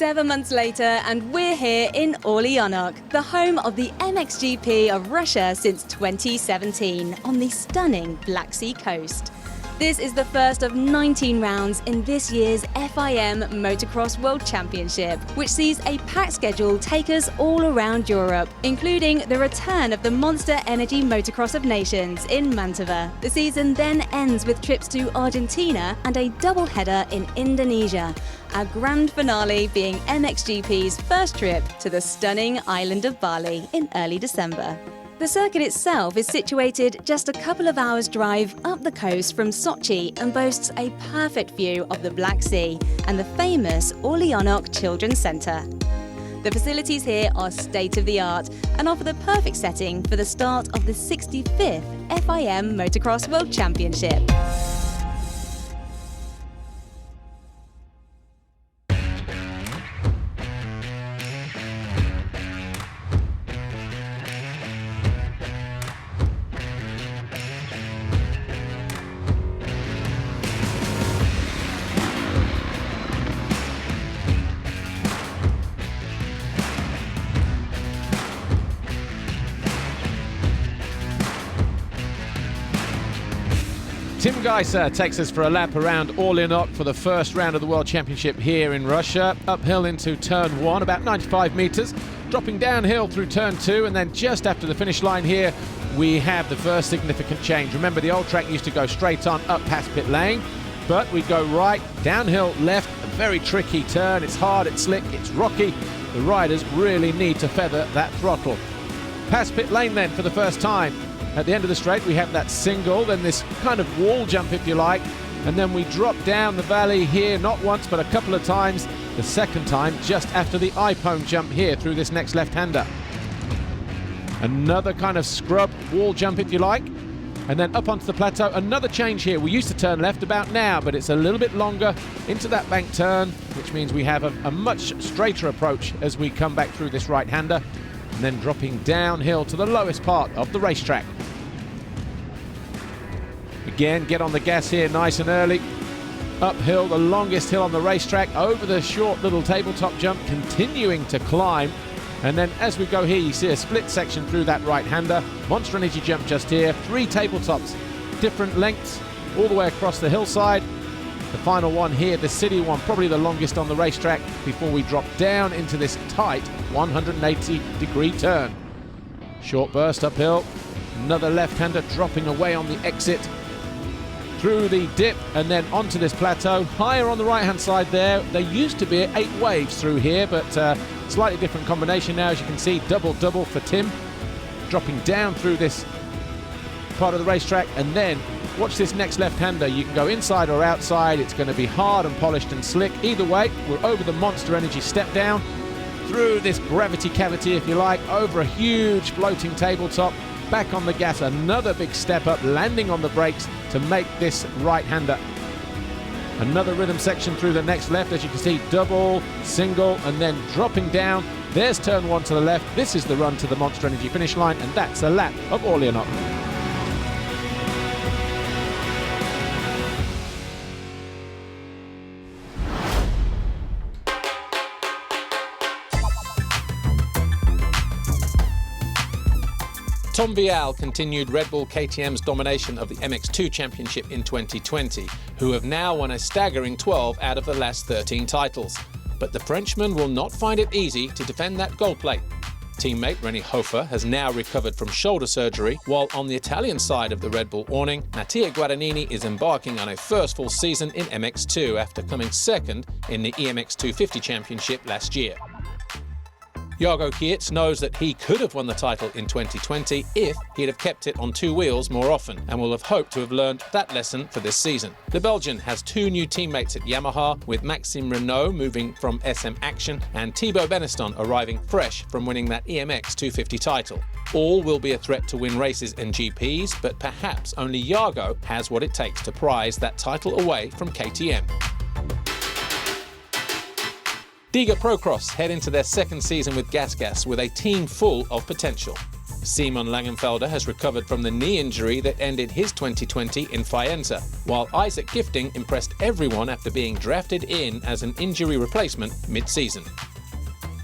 7 months later, and we're here in Orlyonok, the home of the MXGP of Russia since 2017, on the stunning Black Sea coast. This is the first of 19 rounds in this year's FIM Motocross World Championship, which sees a packed schedule take us all around Europe, including the return of the Monster Energy Motocross of Nations in Mantova. The season then ends with trips to Argentina and a double-header in Indonesia, our grand finale being MXGP's first trip to the stunning island of Bali in early December. The circuit itself is situated just a couple of hours' drive up the coast from Sochi and boasts a perfect view of the Black Sea and the famous Orlyonok Children's Centre. The facilities here are state-of-the-art and offer the perfect setting for the start of the 65th FIM Motocross World Championship. Tim Geiser takes us for a lap around Orlyonok for the first round of the World Championship here in Russia. Uphill into turn 1, about 95 metres, dropping downhill through turn 2, and then just after the finish line here, we have the first significant change. Remember, the old track used to go straight on up past pit lane, but we go right, downhill left, a very tricky turn. It's hard, it's slick, it's rocky. The riders really need to feather that throttle. Past pit lane then for the first time. At the end of the straight, we have that single, then this kind of wall jump, if you like, and then we drop down the valley here, not once, but a couple of times. The second time, just after the iPhone jump here through this next left-hander. Another kind of scrub wall jump, if you like, and then up onto the plateau. Another change here. We used to turn left about now, but it's a little bit longer into that bank turn, which means we have a much straighter approach as we come back through this right-hander, and then dropping downhill to the lowest part of the racetrack. Again, get on the gas here nice and early. Uphill, the longest hill on the racetrack, over the short little tabletop jump, continuing to climb. And then as we go here, you see a split section through that right-hander. Monster Energy jump just here. 3 tabletops, different lengths, all the way across the hillside. The final one here, the city one, probably the longest on the racetrack, before we drop down into this tight 180-degree turn. Short burst uphill. Another left-hander dropping away on the exit. Through the dip and then onto this plateau. Higher on the right-hand side there. There used to be 8 waves through here, but slightly different combination now, as you can see. Double for Tim. Dropping down through this part of the racetrack, and then watch this next left-hander. You can go inside or outside. It's going to be hard and polished and slick. Either way, we're over the Monster Energy step down, through this gravity cavity, if you like, over a huge floating tabletop, back on the gas, another big step up, landing on the brakes to make this right-hander. Another rhythm section through the next left, as you can see, double, single, and then dropping down. There's turn 1 to the left. This is the run to the Monster Energy finish line, and that's a lap of Orlyonok. Tom Vial continued Red Bull KTM's domination of the MX2 Championship in 2020, who have now won a staggering 12 out of the last 13 titles. But the Frenchman will not find it easy to defend that gold plate. Teammate René Hofer has now recovered from shoulder surgery, while on the Italian side of the Red Bull awning, Mattia Guadagnini is embarking on a first full season in MX2 after coming second in the EMX 250 Championship last year. Jargo Kietz knows that he could have won the title in 2020 if he'd have kept it on 2 wheels more often, and will have hoped to have learned that lesson for this season. The Belgian has 2 new teammates at Yamaha, with Maxime Renault moving from SM Action and Thibaut Beneston arriving fresh from winning that EMX 250 title. All will be a threat to win races and GPs, but perhaps only Jargo has what it takes to prize that title away from KTM. Diga Procross head into their second season with GasGas with a team full of potential. Simon Langenfelder has recovered from the knee injury that ended his 2020 in Faenza, while Isaac Gifting impressed everyone after being drafted in as an injury replacement mid-season.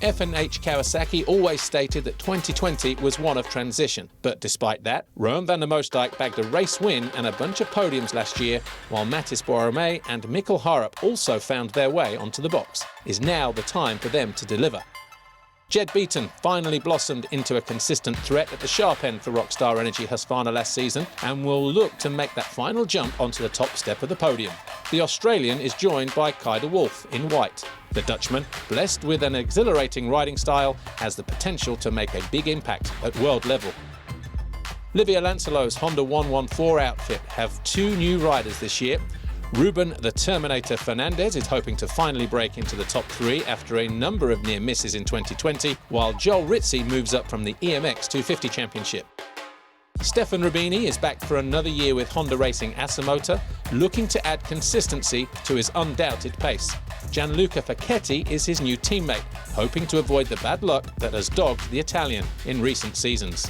F&H Kawasaki always stated that 2020 was one of transition, but despite that, Rowan van der Moosdijk bagged a race win and a bunch of podiums last year, while Mattis Borromée and Mikkel Harup also found their way onto the box. Is now the time for them to deliver. Jed Beaton finally blossomed into a consistent threat at the sharp end for Rockstar Energy Husqvarna last season and will look to make that final jump onto the top step of the podium. The Australian is joined by Kai de Wolf in white. The Dutchman, blessed with an exhilarating riding style, has the potential to make a big impact at world level. Livia Lancelot's Honda 114 outfit have two new riders this year. Ruben the Terminator Fernandez is hoping to finally break into the top three after a number of near misses in 2020, while Joel Ritzy moves up from the EMX 250 Championship. Stefan Rubini is back for another year with Honda Racing Asamoah, looking to add consistency to his undoubted pace. Gianluca Facchetti is his new teammate, hoping to avoid the bad luck that has dogged the Italian in recent seasons.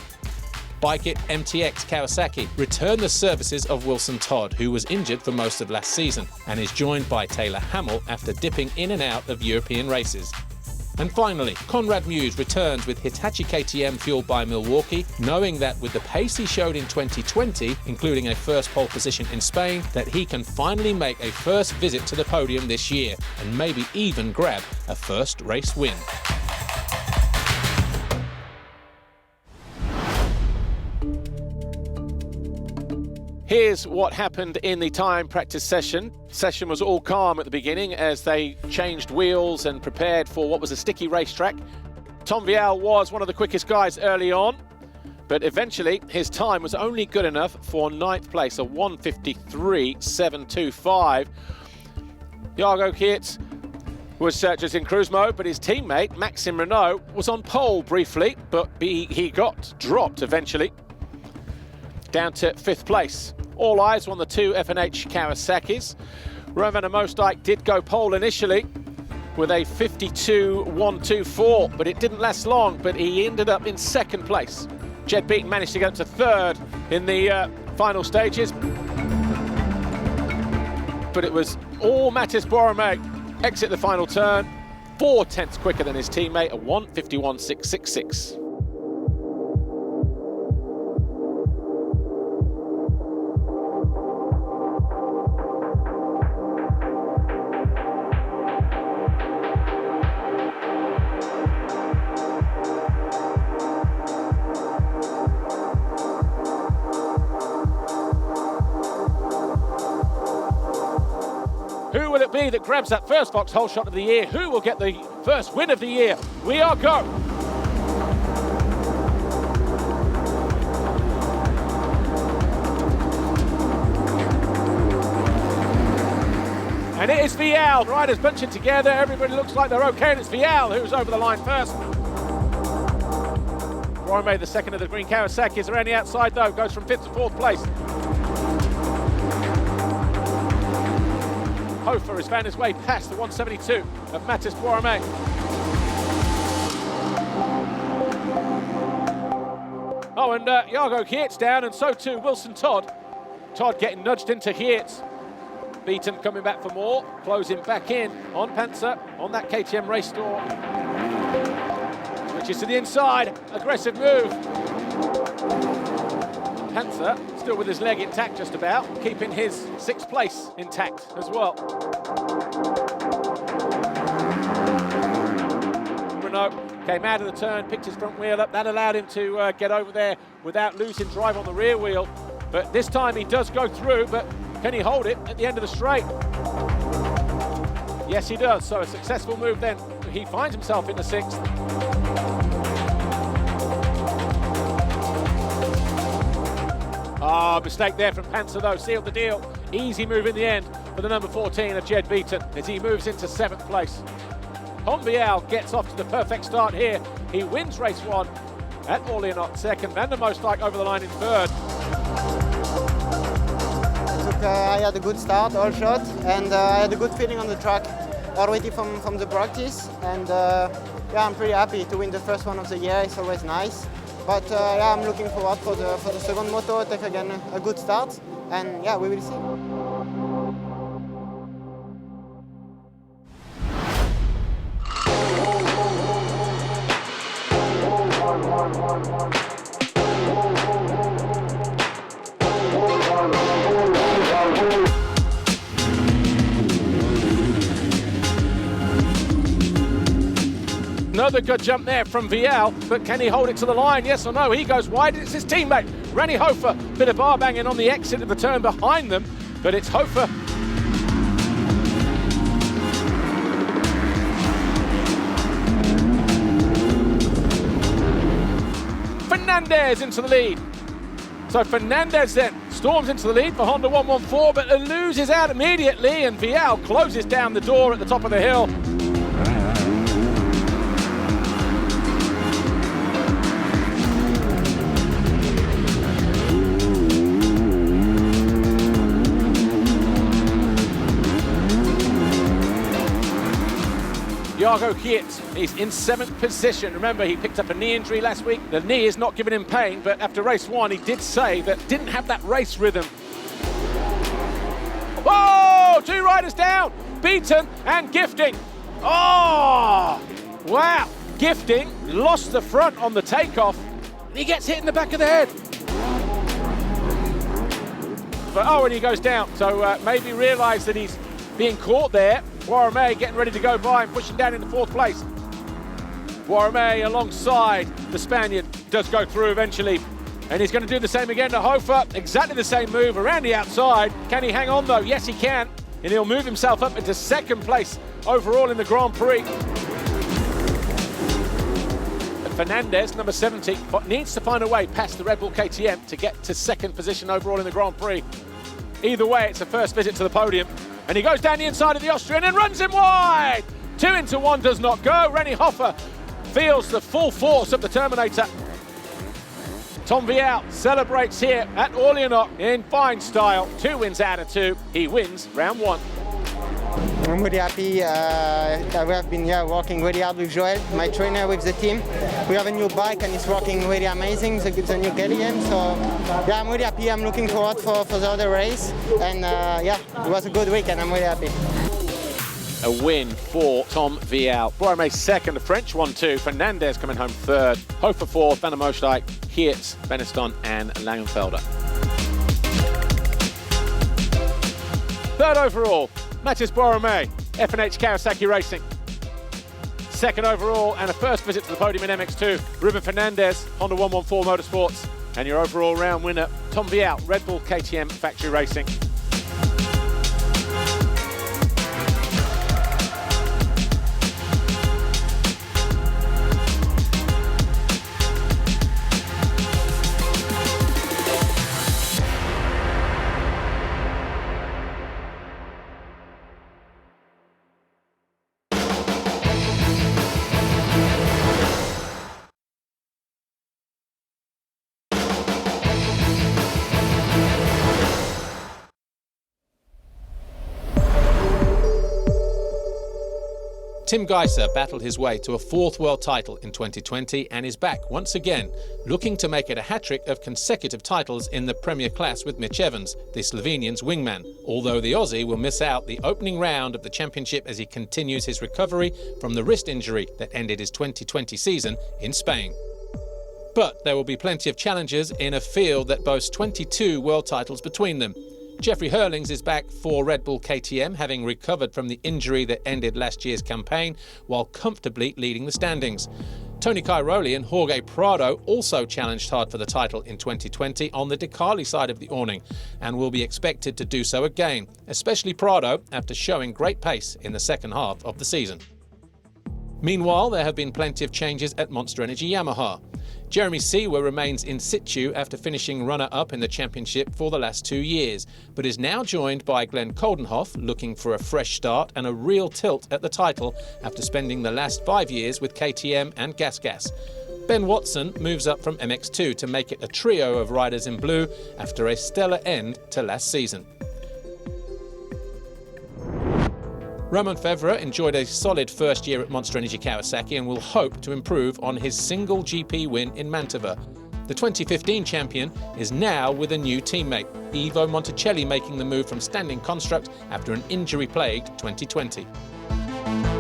Bike It MTX Kawasaki returned the services of Wilson Todd, who was injured for most of last season, and is joined by Taylor Hamill after dipping in and out of European races. And finally, Conrad Muse returns with Hitachi KTM fueled by Milwaukee, knowing that with the pace he showed in 2020, including a first pole position in Spain, that he can finally make a first visit to the podium this year and maybe even grab a first race win. Here's what happened in the time practice session. Session was all calm at the beginning as they changed wheels and prepared for what was a sticky racetrack. Tom Vial was one of the quickest guys early on, but eventually his time was only good enough for 9th place, a 1:53.725. Jago Geerts was just in cruise mode, but his teammate, Maxime Renault, was on pole briefly, but he got dropped eventually, down to 5th place. All eyes on the two F&H Kawasaki's. Rowan van der Moosdijk did go pole initially with a 52.124, but it didn't last long, but he ended up in 2nd place. Jed Beaton managed to get up to 3rd in the final stages, but it was all Mattis Borromée exit the final turn, 4/10 quicker than his teammate, a 1:51.666. Who will it be that grabs that first Vauxhall shot of the year? Who will get the first win of the year? We are go! And it is Vial. Riders bunching together. Everybody looks like they're okay, and it's Vial who's over the line first. Borromée, the second of the green Kawasaki's, around the outside though, goes from 5th to 4th place. Hofer has found his way past the 172 of Mattis Borromée. Oh, and Jago Geerts down, and so too Wilson Todd. Todd getting nudged into Geerts. Beaton coming back for more, closing back in on Panzer, on that KTM race store. Switches to the inside, aggressive move. Panzer still with his leg intact just about, keeping his 6th place intact as well. Renault came out of the turn, picked his front wheel up. That allowed him to get over there without losing drive on the rear wheel. But this time he does go through, but can he hold it at the end of the straight? Yes, he does. So a successful move then. He finds himself in the 6th. Mistake there from Panzer though, sealed the deal. Easy move in the end for the number 14 of Jed Beaton as he moves into 7th place. Tom Vial gets off to the perfect start here. He wins race 1 at Orlyonok 2nd. Van der Moosdijk over the line in 3rd. I had a good start, all shot, and I had a good feeling on the track already from the practice. And yeah, I'm pretty happy to win the first one of the year. It's always nice. But yeah, I'm looking forward for the second moto, take again a good start, and yeah, we will see. Another good jump there from Vial, but can he hold it to the line? Yes or no? He goes wide. It's his teammate, Rennie Hofer. Bit of bar banging on the exit of the turn behind them, but it's Hofer. Fernandez into the lead. So Fernandez then storms into the lead for Honda 114, but loses out immediately, and Vial closes down the door at the top of the hill. Jago Kiet, he's in 7th position. Remember, he picked up a knee injury last week. The knee is not giving him pain, but after race 1, he did say that didn't have that race rhythm. Oh, 2 riders down, Beaton and Gifting. Oh, wow. Gifting lost the front on the takeoff. He gets hit in the back of the head. But and he goes down. So maybe realised that he's being caught there. Warame getting ready to go by and pushing down into 4th place. Warame alongside the Spaniard does go through eventually. And he's going to do the same again to Hofer. Exactly the same move around the outside. Can he hang on though? Yes, he can. And he'll move himself up into 2nd place overall in the Grand Prix. And Fernandez, number 70, needs to find a way past the Red Bull KTM to get to 2nd position overall in the Grand Prix. Either way, it's a first visit to the podium. And he goes down the inside of the Austrian and runs him wide. 2 into 1 does not go. Rennie Hofer feels the full force of the Terminator. Tom Vial celebrates here at Orlyonok in fine style. 2 wins out of 2. He wins round 1. I'm really happy. We have been working really hard with Joel, my trainer, with the team. We have a new bike and it's working really amazing, the new KTM. So yeah, I'm really happy. I'm looking forward for the other race. And yeah, it was a good week and I'm really happy. A win for Tom Vial. Borame 2nd, the French 1-2. Fernandez coming home 3rd. Hofer 4th, Van der Moosdijk, Kiert, Beneston and Langenfelder. 3rd overall, Matthias Borame, F&H Kawasaki Racing. 2nd overall and a first visit to the podium in MX2, Ruben Fernandez, Honda 114 Motorsports. And your overall round winner, Tom Vial, Red Bull KTM Factory Racing. Tim Geiser battled his way to a 4th world title in 2020 and is back once again, looking to make it a hat-trick of consecutive titles in the Premier class with Mitch Evans, the Slovenian's wingman, although the Aussie will miss out the opening round of the championship as he continues his recovery from the wrist injury that ended his 2020 season in Spain. But there will be plenty of challengers in a field that boasts 22 world titles between them. Jeffrey Hurlings is back for Red Bull KTM, having recovered from the injury that ended last year's campaign, while comfortably leading the standings. Tony Cairoli and Jorge Prado also challenged hard for the title in 2020 on the Decali side of the awning, and will be expected to do so again, especially Prado after showing great pace in the second half of the season. Meanwhile, there have been plenty of changes at Monster Energy Yamaha. Jeremy Seewer remains in situ after finishing runner-up in the championship for the last 2 years, but is now joined by Glenn Coldenhoff, looking for a fresh start and a real tilt at the title after spending the last 5 years with KTM and GasGas. Ben Watson moves up from MX2 to make it a trio of riders in blue after a stellar end to last season. Romain Febvre enjoyed a solid first year at Monster Energy Kawasaki and will hope to improve on his single GP win in Mantova. The 2015 champion is now with a new teammate, Ivo Monticelli, making the move from standing construct after an injury-plagued 2020.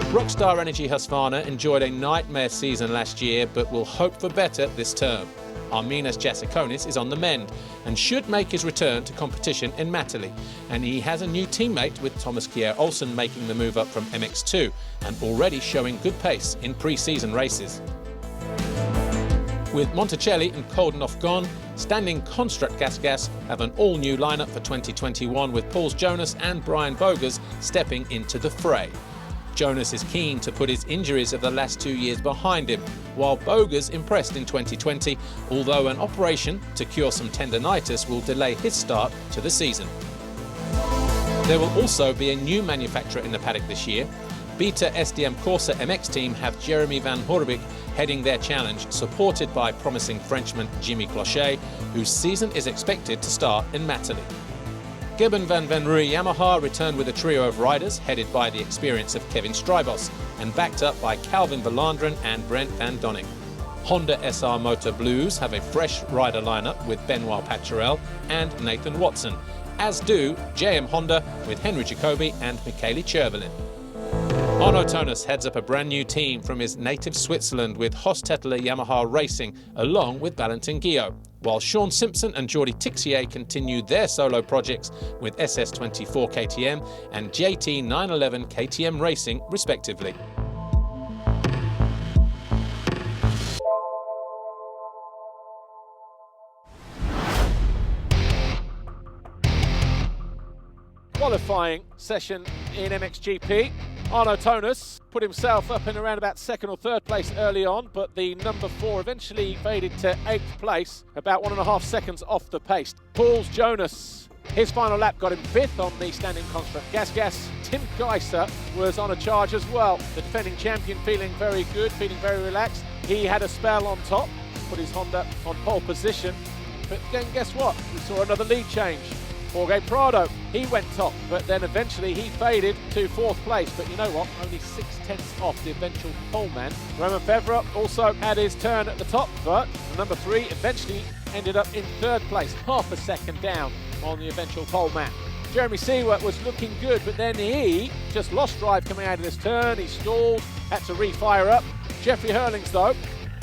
Rockstar Energy Husqvarna enjoyed a nightmare season last year but will hope for better this term. Arminas Jasikonis is on the mend and should make his return to competition in Matterley, and he has a new teammate with Thomas Kjær Olsen making the move up from MX2 and already showing good pace in pre-season races. With Monticelli and Koldenhoff gone, standing construct Gas have an all-new lineup for 2021 with Pauls Jonas and Brian Bogers stepping into the fray. Jonas is keen to put his injuries of the last 2 years behind him, while Bogers impressed in 2020, although an operation to cure some tendinitis will delay his start to the season. There will also be a new manufacturer in the paddock this year. Beta SDM Corsa MX team have Jeremy Van Hoorbeek heading their challenge, supported by promising Frenchman Jimmy Clochet, whose season is expected to start in Matterley. Geben van Venrooy Yamaha returned with a trio of riders headed by the experience of Kevin Strybos and backed up by Calvin Verlanderen and Brent van Donning. Honda SR Motor Blues have a fresh rider lineup with Benoit Paturel and Nathan Watson, as do JM Honda with Henry Jacobi and Michele Chervelin. Arno Tonus heads up a brand new team from his native Switzerland with Hostetler Yamaha Racing along with Valentin Guillot, while Sean Simpson and Jordi Tixier continue their solo projects with SS24 KTM and JT911 KTM Racing respectively. Qualifying session in MXGP. Arno Tonus put himself up in around about second or third place early on, but the number 4 eventually faded to 8th place, about 1.5 seconds off the pace. Pauls Jonas, his final lap got him 5th on the standing construct Gas. Tim Geiser was on a charge as well. The defending champion feeling very good, feeling very relaxed. He had a spell on top, put his Honda on pole position, but then guess what? We saw another lead change. Jorge Prado, he went top, but then eventually he faded to 4th place. But you know what? Only 6/10 off the eventual pole man. Romain Febvre also had his turn at the top, but the number 3 eventually ended up in 3rd place, half a second down on the eventual pole man. Jeremy Seward was looking good, but then he just lost drive coming out of this turn. He stalled, had to refire up. Jeffrey Hurlings, though,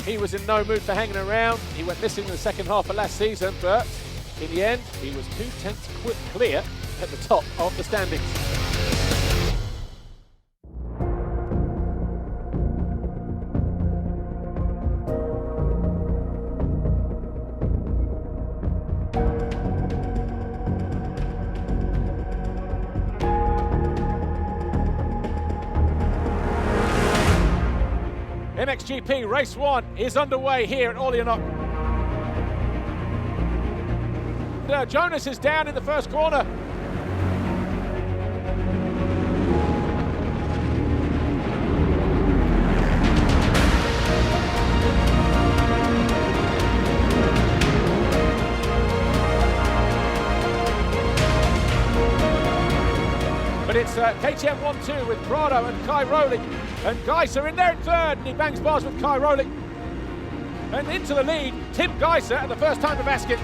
he was in no mood for hanging around. He went missing in the second half of last season, but in the end, he was 2/10 clear at the top of the standings. MXGP Race 1 is underway here at Orlyonok. Jonas is down in the first corner. But it's KTM 1-2 with Prado and Kai Rowley. And Geiser in there in 3rd, and he bangs bars with Kai Rowley. And into the lead, Tim Geiser at the first time of asking.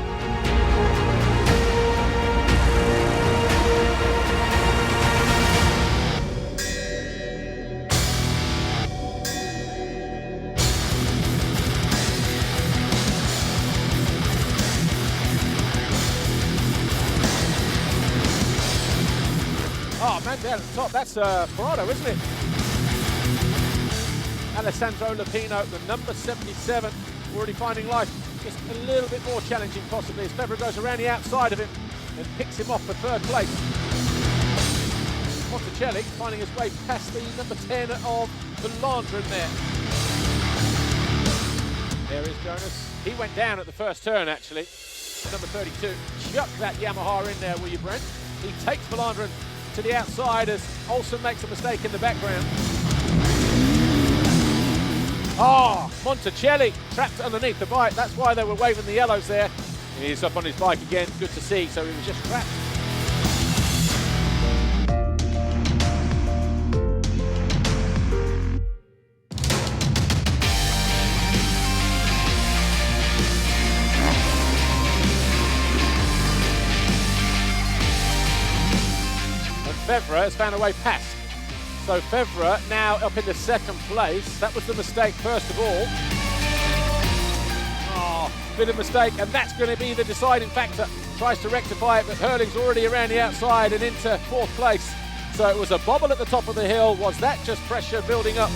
Oh, man down at the top, that's Prado, isn't it? Alessandro Lupino, the number 77, already finding life just a little bit more challenging possibly as Febvre goes around the outside of him and picks him off for 3rd place. Monticelli finding his way past the number 10 of Verlanderen there. There is Jonas. He went down at the first turn actually. Number 32, chuck that Yamaha in there, will you, Brent? He takes Verlanderen to the outside as Olsen makes a mistake in the background. Oh, Monticelli trapped underneath the bike. That's why they were waving the yellows there. He's up on his bike again. Good to see. So he was just trapped. Fevre has found a way past. So Fevre now up in the second place. That was the mistake first of all. Oh, bit of mistake, and that's going to be the deciding factor. Tries to rectify it, but Hurling's already around the outside and into fourth place. So it was a bobble at the top of the hill. Was that just pressure building up?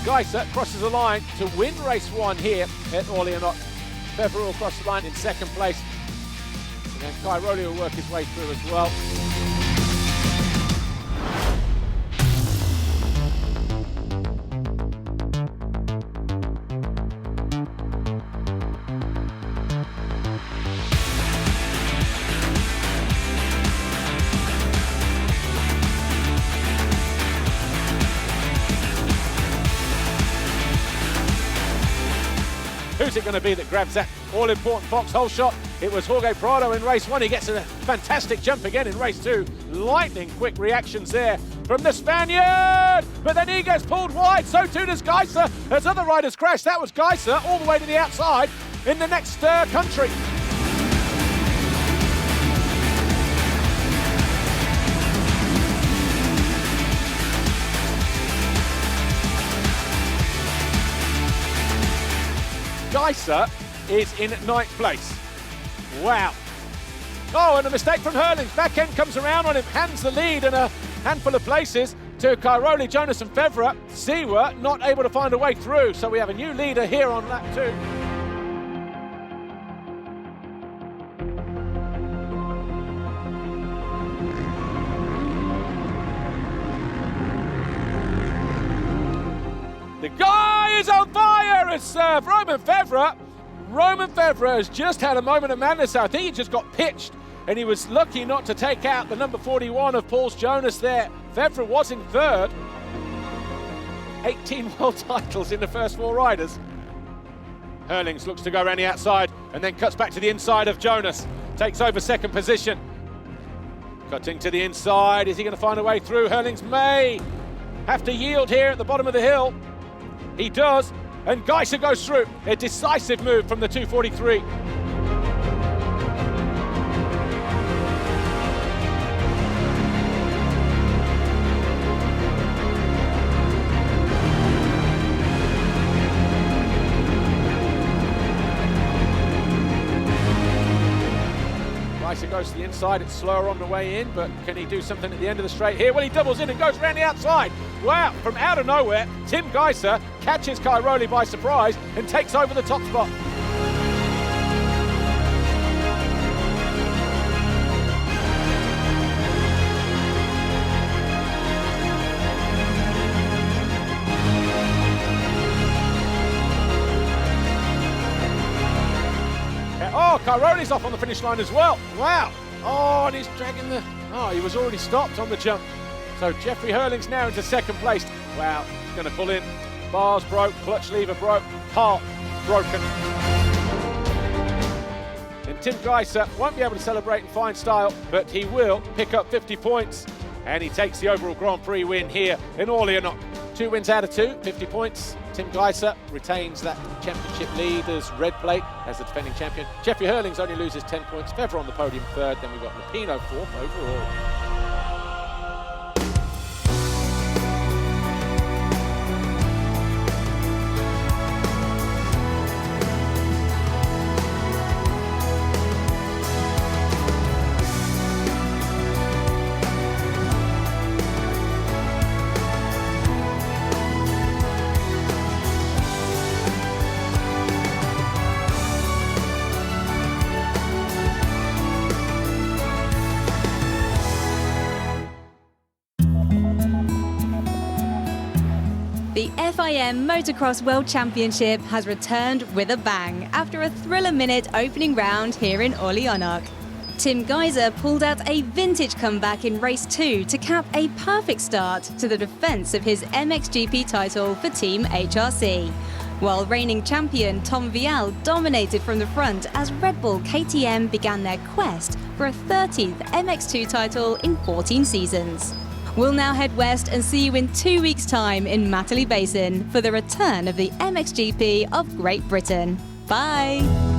Geiser crosses the line to win race 1 here at Orlyonok. Fevre will cross the line in second place. And then Cairoli will work his way through as well. Who's it going to be that grabs that all-important foxhole shot? It was Jorge Prado in race 1. He gets a fantastic jump again in race 2. Lightning quick reactions there from the Spaniard. But then he gets pulled wide. So too does Geiser. As other riders crash, that was Geiser all the way to the outside in the next country. Geiser is in 9th place. Wow. Oh, and a mistake from Hurlings. Back end comes around on him, hands the lead in a handful of places to Cairoli, Jonas and Fevre. Siwa not able to find a way through, so we have a new leader here on lap 2. The guy is on fire! It's Roman Fevre. Roman Fevre has just had a moment of madness. I think he just got pitched, and he was lucky not to take out the number 41 of Paul's Jonas there. Fevre was in third. 18 world titles in the first 4 riders. Hurlings looks to go around the outside and then cuts back to the inside of Jonas. Takes over second position. Cutting to the inside. Is he going to find a way through? Hurlings may have to yield here at the bottom of the hill. He does, and Geiser goes through. A decisive move from the 243. Geiser goes to the inside. It's slower on the way in, but can he do something at the end of the straight here? Well, he doubles in and goes around the outside. Wow, from out of nowhere, Tim Geiser catches Cairoli by surprise and takes over the top spot. Oh, Cairoli's off on the finish line as well. Wow. Oh, and he's dragging the... Oh, he was already stopped on the jump. So Jeffrey Hurling's now into second place. Wow, he's going to pull in. Bars broke, clutch lever broke, part broken. And Tim Geiser won't be able to celebrate in fine style, but he will pick up 50 points. And he takes the overall Grand Prix win here in Orlyonok. 2 wins out of 2, 50 points. Tim Geiser retains that championship lead as red plate as the defending champion. Jeffrey Hurlings only loses 10 points. Fevre on the podium 3rd. Then we've got Lapino 4th overall. The FIM Motocross World Championship has returned with a bang after a thriller-minute opening round here in Orlyonok. Tim Geiser pulled out a vintage comeback in race 2 to cap a perfect start to the defence of his MXGP title for Team HRC. while reigning champion Tom Vial dominated from the front as Red Bull KTM began their quest for a 30th MX2 title in 14 seasons. We'll now head west and see you in 2 weeks' time in Matterley Basin for the return of the MXGP of Great Britain. Bye!